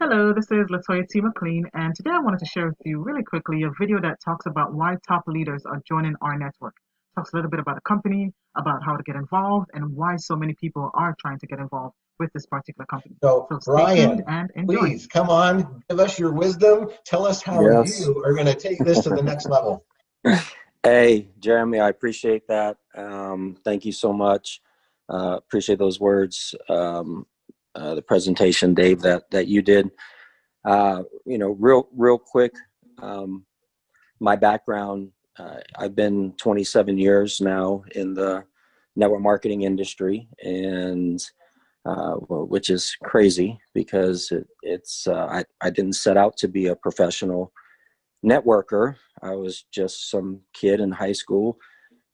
Hello, this is Latoya T. McLean, and today I wanted to share with you really quickly a video that talks about why top leaders are joining our network. Talks a little bit about the company, about how to get involved, and why so many people are trying to get involved with this particular company. So, So stay tuned Brian, and enjoy. please come on, give us your wisdom. Tell us how Yes. you are going to take this to the next level. Hey, Jeremy, I appreciate that. Thank you so much. Appreciate those words. The presentation, Dave, that you did. Real quick, my background, I've been 27 years now in the network marketing industry, and which is crazy because I didn't set out to be a professional networker. I was just some kid in high school.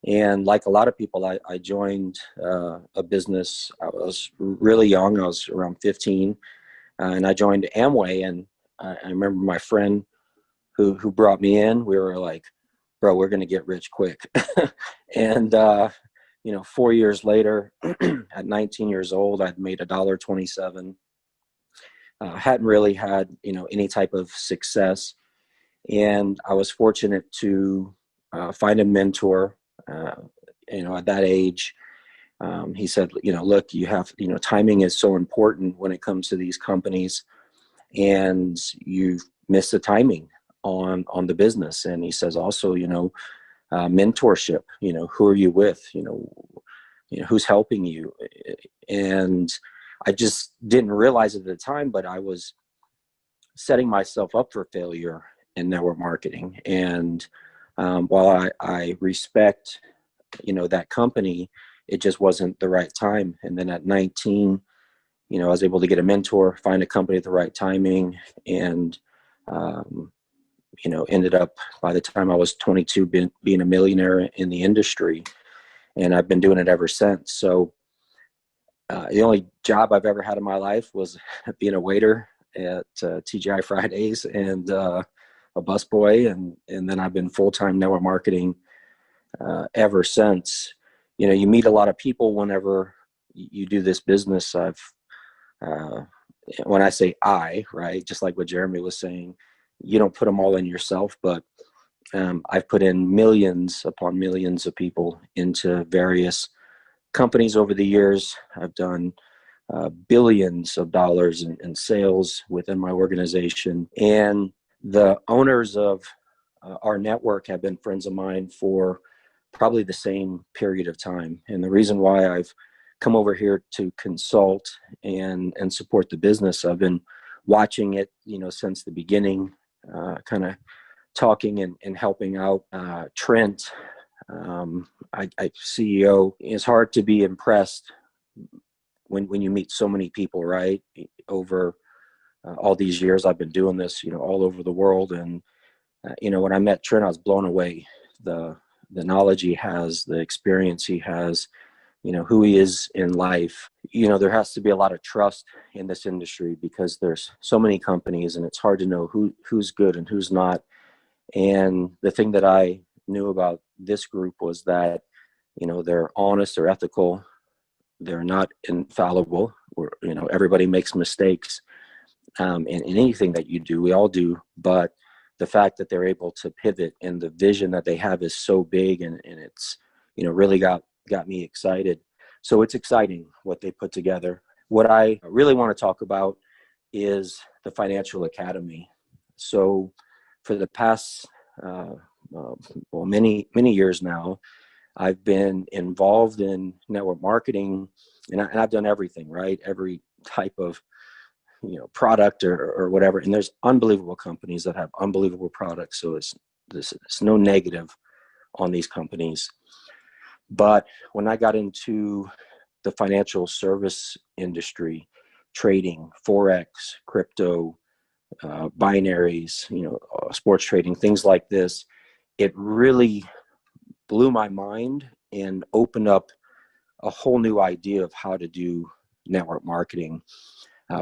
And like a lot of people, I joined a business. I was really young. I was around 15. And I joined Amway. And I remember my friend who brought me in, we were like, bro, we're going to get rich quick. And, 4 years later, at 19 years old, I'd made $1.27. Hadn't really had, any type of success. And I was fortunate to find a mentor, at that age. He said, look, you have, timing is so important when it comes to these companies, and you've missed the timing on the business. And he says also, mentorship, who are you with, who's helping you? And I just didn't realize at the time, but I was setting myself up for failure in network marketing. And while I respect, that company, it just wasn't the right time. And then at 19, I was able to get a mentor, find a company at the right timing, and, ended up, by the time I was 22, being a millionaire in the industry. And I've been doing it ever since. So the only job I've ever had in my life was being a waiter at TGI Fridays and a busboy, and then I've been full-time network marketing ever since. You meet a lot of people whenever you do this business. When I say right, just like what Jeremy was saying, you don't put them all in yourself, but I've put in millions upon millions of people into various companies over the years. I've done billions of dollars in sales within my organization, and the owners of our network have been friends of mine for probably the same period of time. And the reason why I've come over here to consult and support the business, I've been watching it, since the beginning, kind of talking and helping out Trent, CEO. It's hard to be impressed when you meet so many people, right? Over all these years I've been doing this, all over the world. And, when I met Trent, I was blown away. The knowledge he has, the experience he has, who he is in life. There has to be a lot of trust in this industry because there's so many companies and it's hard to know who's good and who's not. And the thing that I knew about this group was that, they're honest, they're ethical, they're not infallible. Everybody makes mistakes. In anything that you do, we all do, but the fact that they're able to pivot and the vision that they have is so big, and it's, really got me excited. So it's exciting what they put together. What I really want to talk about is the Financial Academy. So for the past, many years now, I've been involved in network marketing, and I've done everything, right? Every type of product or whatever. And there's unbelievable companies that have unbelievable products. So it's no negative on these companies. But when I got into the financial service industry, trading, Forex, crypto, binaries, sports trading, things like this, it really blew my mind and opened up a whole new idea of how to do network marketing.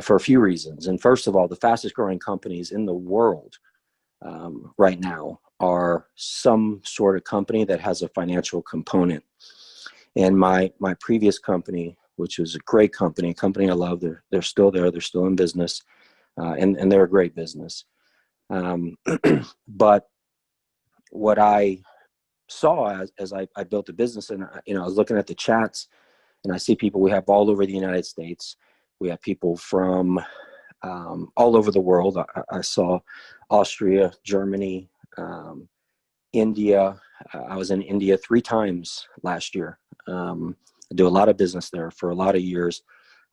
For a few reasons. And first of all, the fastest growing companies in the world right now are some sort of company that has a financial component. And my previous company, which was a great company, a company I love, they're still there, they're still in business. and they're a great business. But what I saw as I built a business, and I was looking at the chats, and I see people we have all over the United States. We have people from all over the world. I saw Austria, Germany, India. I was in India 3 times last year. I do a lot of business there for a lot of years.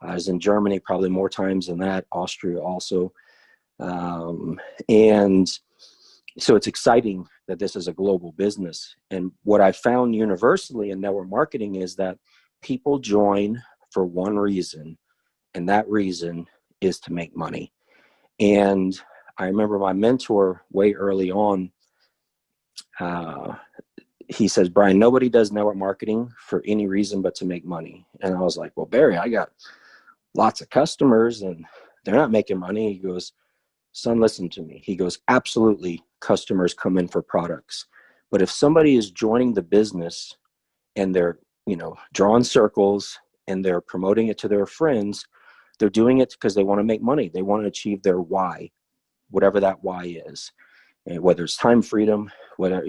I was in Germany probably more times than that, Austria also. And so it's exciting that this is a global business. And what I found universally in network marketing is that people join for one reason, and that reason is to make money. And I remember my mentor way early on, he says, Brian, nobody does network marketing for any reason but to make money. And I was like, well, Barry, I got lots of customers and they're not making money. He goes, son, listen to me. He goes, absolutely, customers come in for products. But if somebody is joining the business and they're, drawing circles and they're promoting it to their friends, they're doing it because they want to make money. They want to achieve their why, whatever that why is. And whether it's time freedom, whether,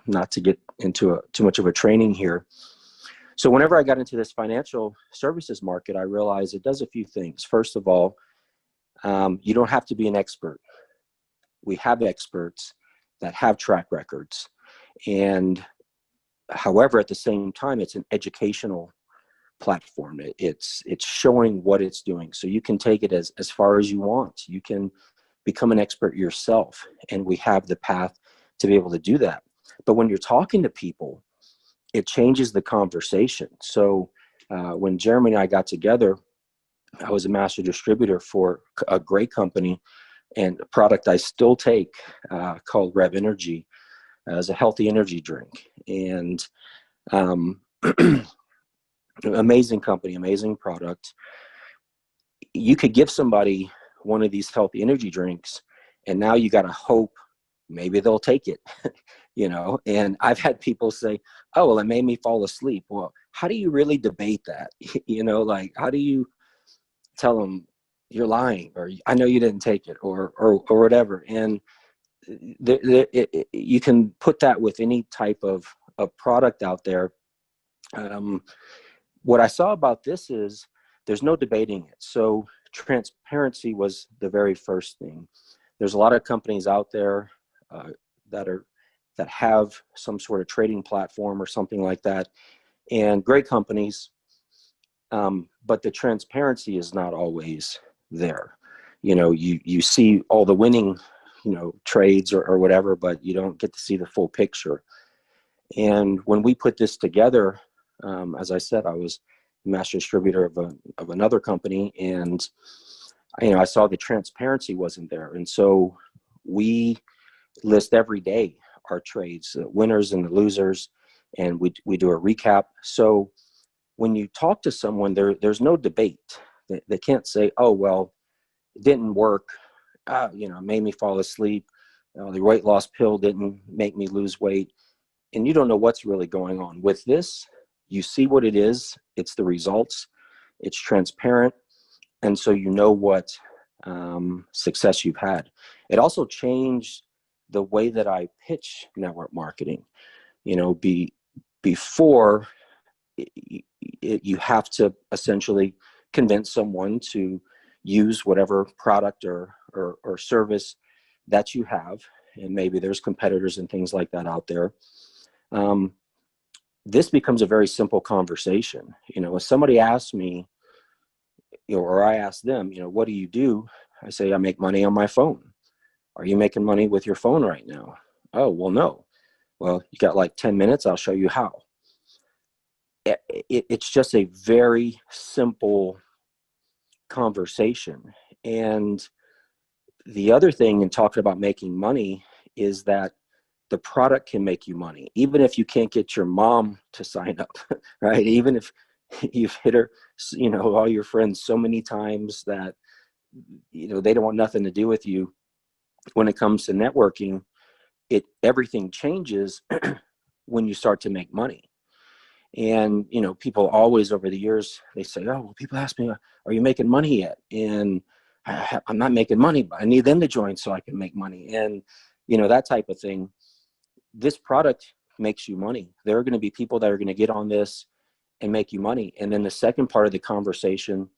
not to get into too much of a training here. So whenever I got into this financial services market, I realized it does a few things. First of all, you don't have to be an expert. We have experts that have track records. And however, at the same time, it's an educational platform. It's showing what it's doing. So you can take it as far as you want. You can become an expert yourself. And we have the path to be able to do that. But when you're talking to people, it changes the conversation. So when Jeremy and I got together, I was a master distributor for a great company and a product I still take called rEnergy as a healthy energy drink. And amazing company, amazing product. You could give somebody one of these healthy energy drinks and now you got to hope maybe they'll take it, and I've had people say, oh, well, it made me fall asleep. Well, how do you really debate that? How do you tell them you're lying, or I know you didn't take it, or whatever. And you can put that with any type of product out there. What I saw about this is there's no debating it. So transparency was the very first thing. There's a lot of companies out there that have some sort of trading platform or something like that, and great companies, but the transparency is not always there. You see all the winning, trades or whatever, but you don't get to see the full picture. And when we put this together, as I said, I was a master distributor of another company, and I saw the transparency wasn't there. And so we list every day our trades, the winners and the losers, and we do a recap. So when you talk to someone, there's no debate. They can't say, oh, well, it didn't work. It made me fall asleep. The weight loss pill didn't make me lose weight. And you don't know what's really going on. With this, you see what it is. It's the results. It's transparent. And so you know what success you've had. It also changed the way that I pitch network marketing. Before, you have to essentially convince someone to use whatever product or service that you have. And maybe there's competitors and things like that out there. This becomes a very simple conversation. If somebody asks me, or I ask them, what do you do? I say, I make money on my phone. Are you making money with your phone right now? Oh, well, no. Well, you got like 10 minutes. I'll show you how. It's just a very simple conversation. And the other thing in talking about making money is that the product can make you money, even if you can't get your mom to sign up, right? Even if you've hit her, all your friends so many times that, they don't want nothing to do with you. When it comes to networking, everything changes when you start to make money. And, people always over the years, they say, oh, well, people ask me, are you making money yet? And I'm not making money, but I need them to join so I can make money. And, that type of thing. This product makes you money. There are going to be people that are going to get on this and make you money. And then the second part of the conversation,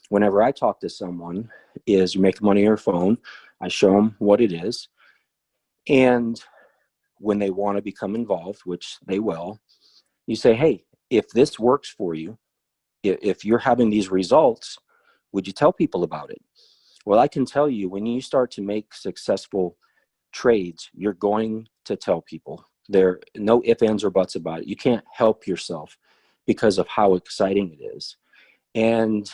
whenever I talk to someone, is you make money on your phone. I show them what it is. And when they want to become involved, which they will, you say, hey, if this works for you, if you're having these results, would you tell people about it? Well, I can tell you, when you start to make successful trades, you're going to tell people. There are no ifs, ands, or buts about it. You can't help yourself because of how exciting it is. And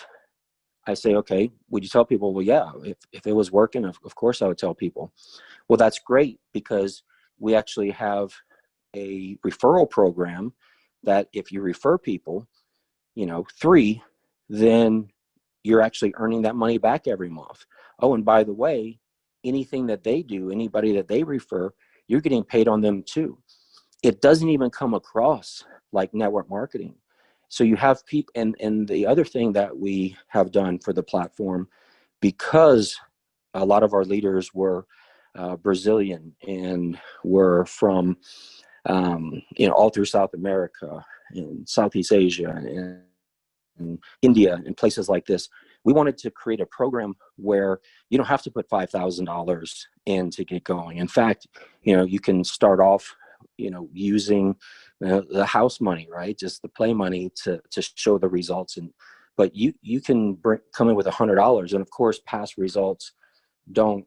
I say, okay, would you tell people? Well, yeah, if it was working, of course I would tell people. Well, that's great, because we actually have a referral program that if you refer people, 3, then you're actually earning that money back every month. Oh, and by the way, anything that they do, anybody that they refer, you're getting paid on them too. It doesn't even come across like network marketing. So you have people, and the other thing that we have done for the platform, because a lot of our leaders were Brazilian and were from, all through South America and Southeast Asia and India and places like this. We wanted to create a program where you don't have to put $5,000 in to get going. In fact, you can start off, using the house money, right? Just the play money to show the results. But you can come in with $100, and of course, past results don't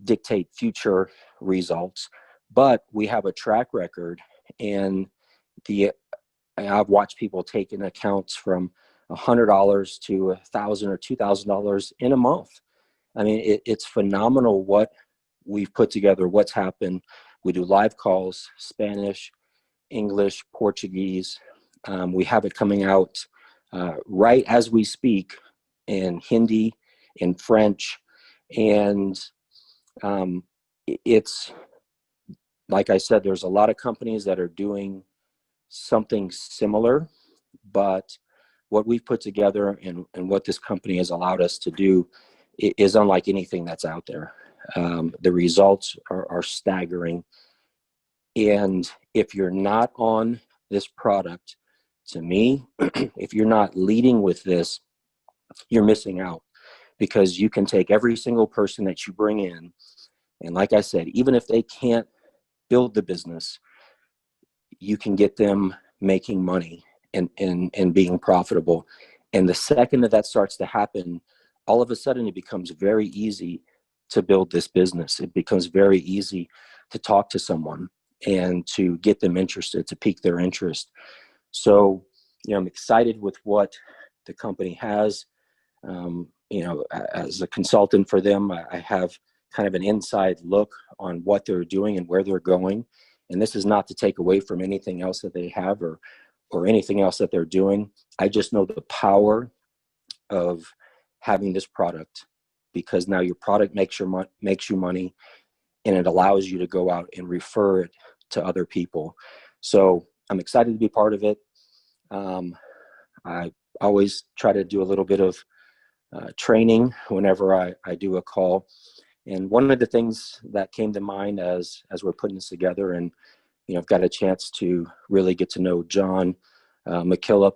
dictate future results. But we have a track record, and I've watched people take in accounts from $100 to $1,000 or $2,000 in a month. I mean, it's phenomenal what we've put together, what's happened. We do live calls, Spanish, English, Portuguese. We have it coming out right as we speak in Hindi, in French. And it's, like I said, there's a lot of companies that are doing something similar, but what we've put together and what this company has allowed us to do is unlike anything that's out there. The results are staggering. And if you're not on this product, to me, if you're not leading with this, you're missing out, because you can take every single person that you bring in. And like I said, even if they can't build the business, you can get them making money and being profitable. And the second that starts to happen, all of a sudden it becomes very easy to build this business. It becomes very easy to talk to someone and to get them interested, to pique their interest. So, I'm excited with what the company has. As a consultant for them, I have kind of an inside look on what they're doing and where they're going. And this is not to take away from anything else that they have or anything else that they're doing. I just know the power of having this product, because now your product makes you money, and it allows you to go out and refer it to other people. So I'm excited to be part of it. I always try to do a little bit of training whenever I do a call. And one of the things that came to mind as we're putting this together, and I've got a chance to really get to know John McKillop,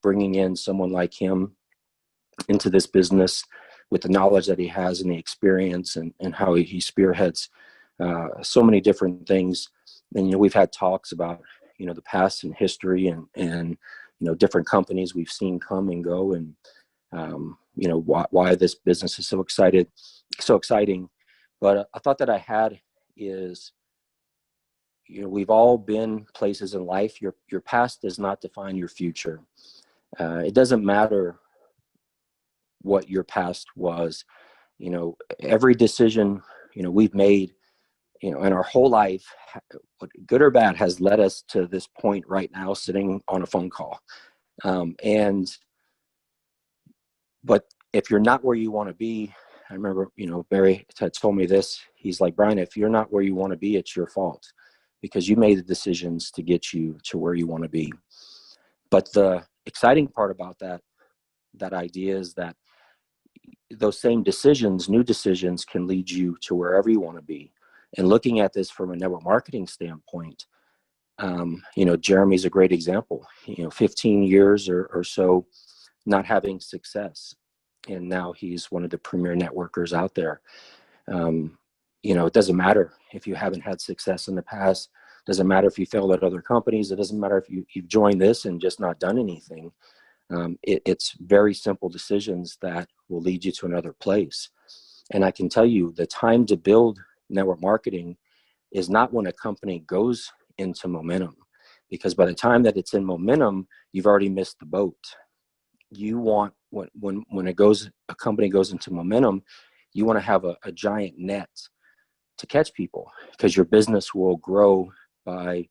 bringing in someone like him into this business with the knowledge that he has and the experience and how he spearheads so many different things. And we've had talks about the past and history and different companies we've seen come and go, and why this business is so exciting. But a thought that I had is, we've all been places in life. Your past does not define your future. It doesn't matter what your past was. Every decision we've made in our whole life, good or bad, has led us to this point right now, sitting on a phone call. But if you're not where you want to be, I remember, Barry had told me this. He's like, Brian, if you're not where you want to be, it's your fault, because you made the decisions to get you to where you want to be. But the exciting part about that idea is that those same decisions, new decisions, can lead you to wherever you want to be. And looking at this from a network marketing standpoint, Jeremy's a great example. 15 years or so not having success, and now he's one of the premier networkers out there. It doesn't matter if you haven't had success in the past. It doesn't matter if you failed at other companies. It doesn't matter if you've joined this and just not done anything. It's very simple decisions that will lead you to another place. And I can tell you, the time to build network marketing is not when a company goes into momentum, because by the time that it's in momentum, you've already missed the boat. You want, when a company goes into momentum, you want to have a giant net to catch people, because your business will grow by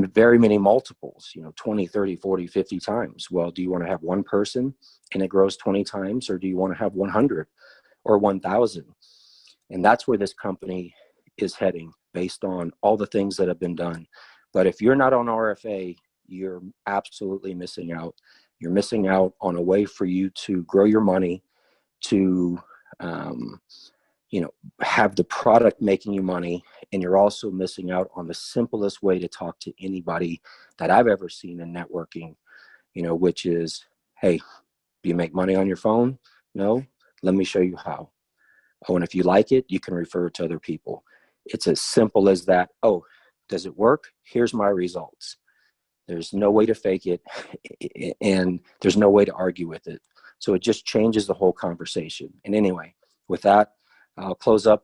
very many multiples, 20, 30, 40, 50 times. Well, do you want to have one person and it grows 20 times, or do you want to have 100 or 1,000? And that's where this company is heading, based on all the things that have been done. But if you're not on RFA, you're absolutely missing out. You're missing out on a way for you to grow your money, to have the product making you money. And you're also missing out on the simplest way to talk to anybody that I've ever seen in networking, which is, hey, do you make money on your phone? No? Let me show you how. Oh, and if you like it, you can refer it to other people. It's as simple as that. Oh, does it work? Here's my results. There's no way to fake it, and there's no way to argue with it. So it just changes the whole conversation. And anyway, with that, I'll close up